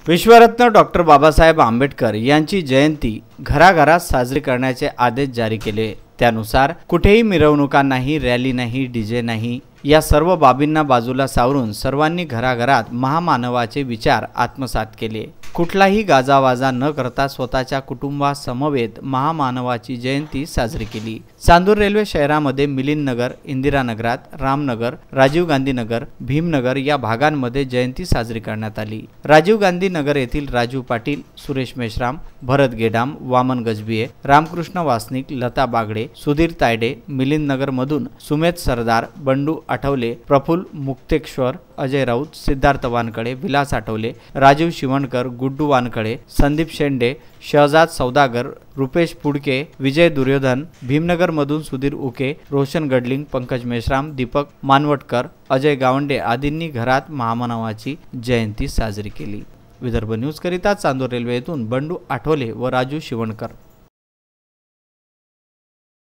विश्वरत्न doctor Babasaheb Ambedkar यांची जयंती घराघरात साजरी करण्याचे आदेश जारी केले। त्यानुसार कुठेही मिरवणुका नाही, रॅली नाही, डीजे नाही, या सर्व बाबींना बाजूला सावरून सर्वांनी घराघरात महामानवाचे विचार आत्मसात केले। कुठलाही गाजावाजा न करता स्वतःच्या कुटुंबासमवेत महामानवाची जयंती साजरी केली। चांदूर रेल्वे शहरामध्ये मिलिंद नगर, इंदिरा नगरात, रामनगर, राजीव गांधी नगर, भीमनगर या भागांमध्ये जयंती साजरी करण्यात आली। राजीव गांधी नगर येथील राजू पाटील, सुरेश मेश्राम, भरत गेडाम, वामन गजबिये, रामकृष्ण वासनिक, लता बागडे, सुधीर तायडे, मिलिंद नगर मधून सुमेध सरदार, बंडू आठवले, प्रफुल्ल मुक्तेश्वर, अजय राऊत, सिद्धार्थ वानकडे, विलास आठवले, राजीव शिवणकर, गुड्डू वानकडे, संदीप शेंडे, शहजाद सौदागर, रुपेश पुडके, विजय दुर्योधन, भीमनगर मधून सुधीर उके, रोशन गडलिंग, पंकज मेश्राम, दीपक मानवटकर, अजय गावंडे आदींनी घरात महामानवाची जयंती साजरी केली। विदर्भ न्यूज करिता चांदूर रेल्वे येथून बंडू आठवले व राजू शिवणकर।